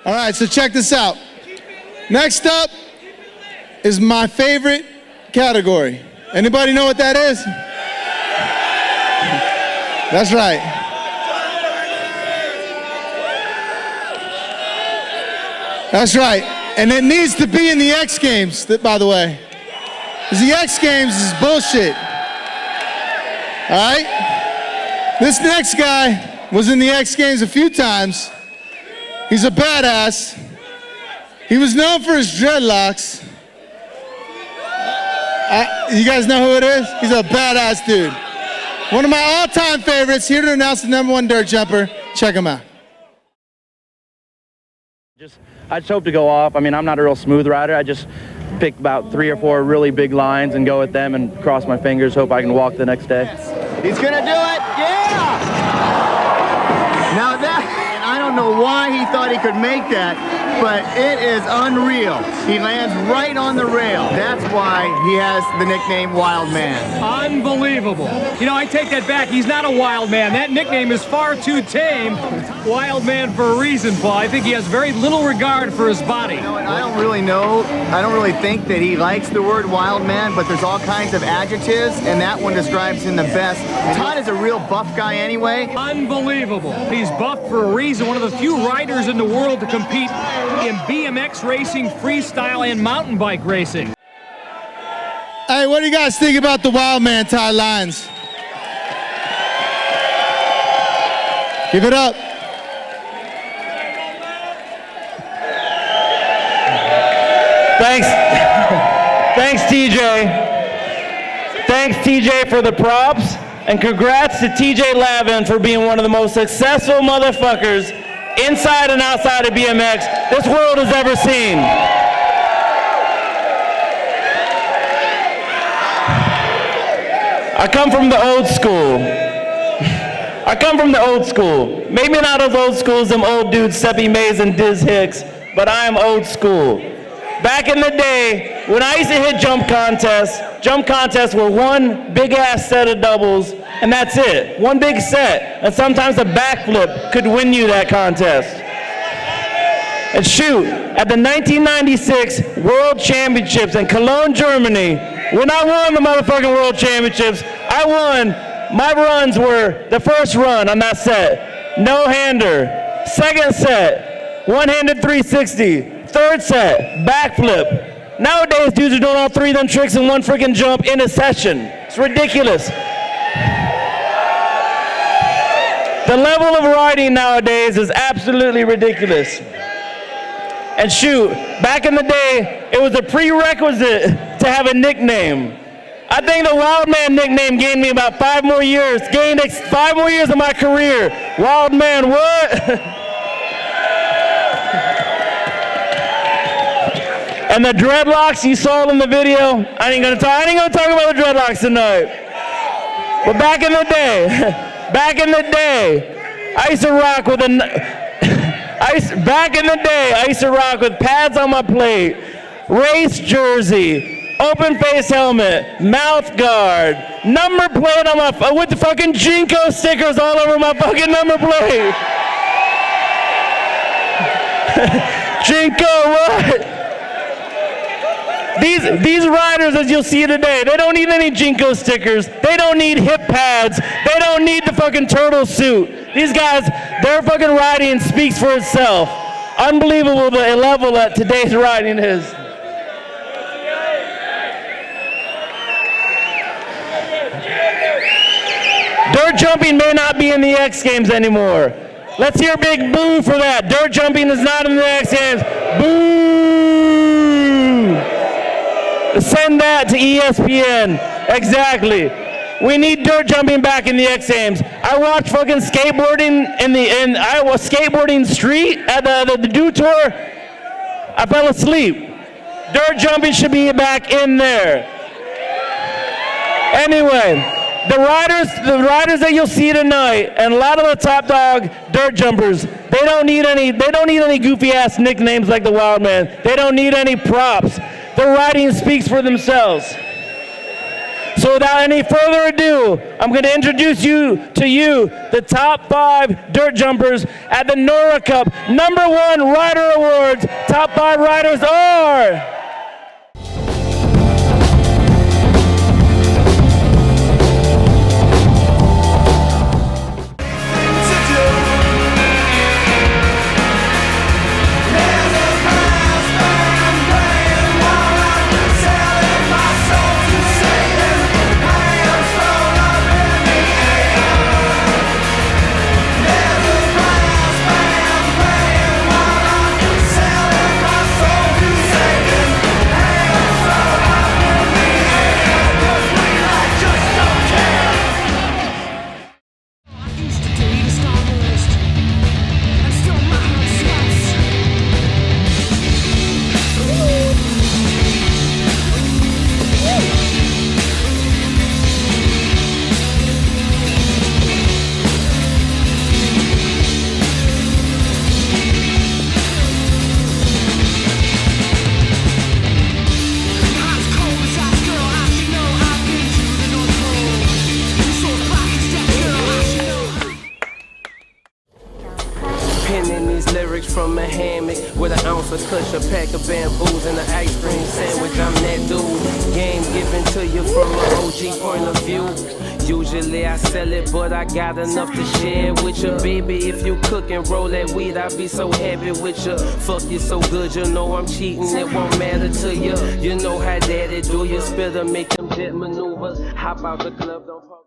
All right, so check this out. Next up is my favorite category. Anybody know what that is? That's right. That's right. And it needs to be in the X Games, by the way. Because the X Games is bullshit. All right? This next guy was in the X Games a few times. He's a badass. He was known for his dreadlocks. You guys know who it is? He's a badass dude. One of my all-time favorites, here to announce the #1 dirt jumper. Check him out. I just hope to go off. I mean, I'm not a real smooth rider. I just pick about 3 or 4 really big lines and go with them and cross my fingers, hope I can walk the next day. He's gonna do it, yeah! Now that, I don't know why he thought he could make that, but it is unreal. He lands right on the rail. That's why he has the nickname Wild Man. Unbelievable. You know, I take that back. He's not a wild man. That nickname is far too tame. Wild Man for a reason, Paul. I think he has very little regard for his body. You know, I don't really know. I don't really think that he likes the word wild man, but there's all kinds of adjectives, and that one describes him the best. Todd is a real buff guy anyway. Unbelievable. He's buffed for a reason. One of the few riders in the world to compete in BMX racing, freestyle, and mountain bike racing. Hey, what do you guys think about the Wild Man, Todd Lyons? Give it up. Thanks. Thanks, TJ. Thanks, TJ, for the props. And congrats to TJ Lavin for being one of the most successful motherfuckers inside and outside of BMX this world has ever seen. I come from the old school. Maybe not as old school as them old dudes, Seppi Mays and Diz Hicks, but I am old school. Back in the day, when I used to hit jump contests were one big ass set of doubles, and that's it. One big set. And sometimes a backflip could win you that contest. And shoot, at the 1996 World Championships in Cologne, Germany, when I won the motherfucking World Championships, my runs were the first run on that set, no-hander. Second set, one-handed 360. Third set, backflip. Nowadays, dudes are doing all 3 of them tricks in one freaking jump in a session. It's ridiculous. The level of riding nowadays is absolutely ridiculous. And shoot, back in the day, it was a prerequisite to have a nickname. I think the Wild Man nickname gained me about 5 more years. Gained 5 more years of my career. Wild Man, what? And the dreadlocks you saw in the video, I ain't gonna talk about the dreadlocks tonight. But back in the day, I used to rock with pads on my plate, race jersey, open face helmet, mouth guard, number plate on my, with the fucking Jinko stickers all over my fucking number plate. Jinko, what? These riders, as you'll see today, they don't need any Jinko stickers. They don't need hip pads. They don't need the fucking turtle suit. These guys, their fucking riding speaks for itself. Unbelievable the level that today's riding is. Dirt jumping may not be in the X Games anymore. Let's hear a big boo for that. Dirt jumping is not in the X Games. Boo! Send that to ESPN. Exactly. We need dirt jumping back in the X Games. I watched fucking skateboarding I was skateboarding street at the Dew Tour. I fell asleep. Dirt jumping should be back in there. Anyway, the riders that you'll see tonight, and a lot of the top dog dirt jumpers, they don't need any goofy ass nicknames like the Wild Man. They don't need any props. Their riding speaks for themselves. So without any further ado, I'm going to introduce the top 5 dirt jumpers at the Nora Cup #1 Rider Awards. Top 5 riders are... Penning these lyrics from a hammock with an ounce of kush, a pack of bamboos, and an ice cream sandwich. I'm that dude. Game given to you from an OG point of view. Usually I sell it, but I got enough to share with you. Baby, if you cook and roll that weed, I'll be so happy with you. Fuck you so good, you know I'm cheating, it won't matter to you. You know how daddy do, you spitter, make them jet maneuvers. Hop out the club, don't fuck.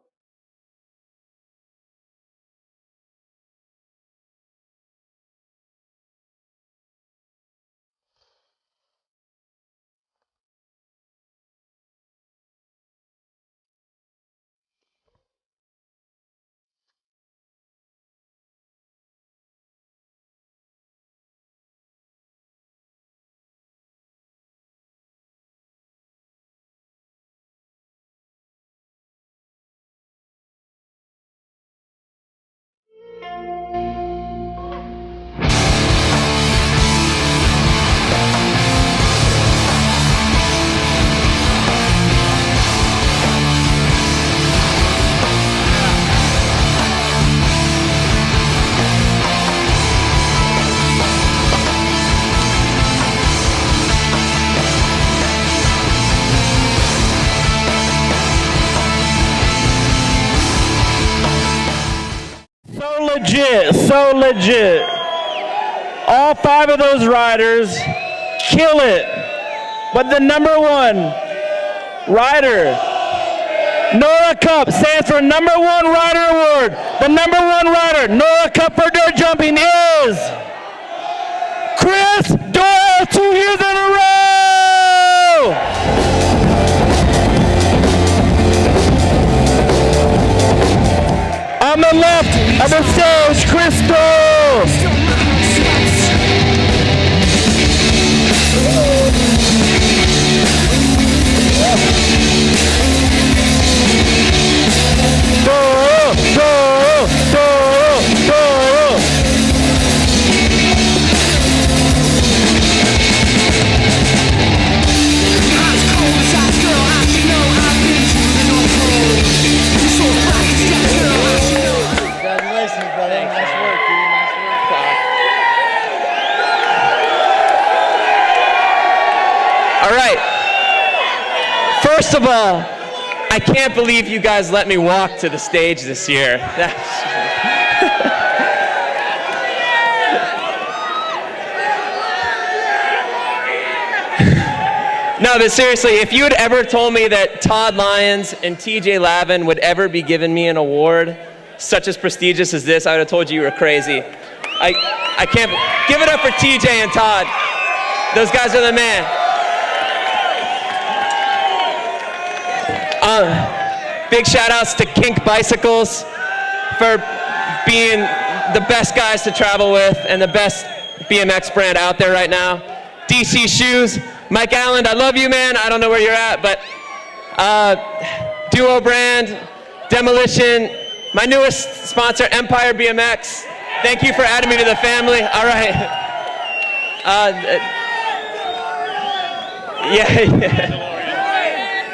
So legit. All 5 of those riders kill it. But the #1 rider, Nora Cup, stands for #1 Rider Award. The #1 rider, Nora Cup for dirt jumping is Chris Doyle, 2 years in a row. On the left of the stage, Crystal. All right. First of all, I can't believe you guys let me walk to the stage this year. No, but seriously, if you had ever told me that Todd Lyons and TJ Lavin would ever be giving me an award such as prestigious as this, I would have told you were crazy. I can't, give it up for TJ and Todd. Those guys are the man. Big shout outs to Kink Bicycles for being the best guys to travel with and the best BMX brand out there right now. DC Shoes, Mike Allen, I love you, man. I don't know where you're at, but Duo Brand, Demolition, my newest sponsor, Empire BMX. Thank you for adding me to the family. All right. Yeah.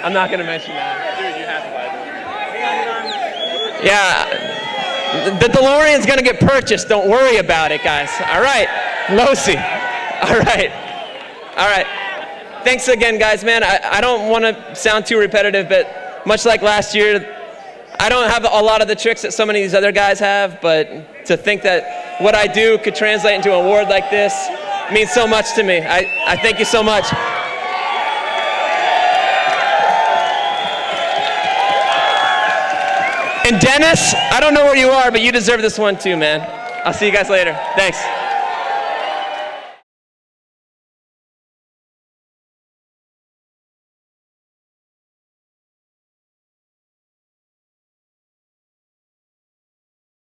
I'm not going to mention that. Dude, you have Yeah, the DeLorean's gonna get purchased. Don't worry about it, guys. All right, Losi. All right. Thanks again, guys, man. I don't want to sound too repetitive, but much like last year, I don't have a lot of the tricks that so many of these other guys have, but to think that what I do could translate into an award like this means so much to me. I thank you so much. And Dennis, I don't know where you are, but you deserve this one too, man. I'll see you guys later. Thanks.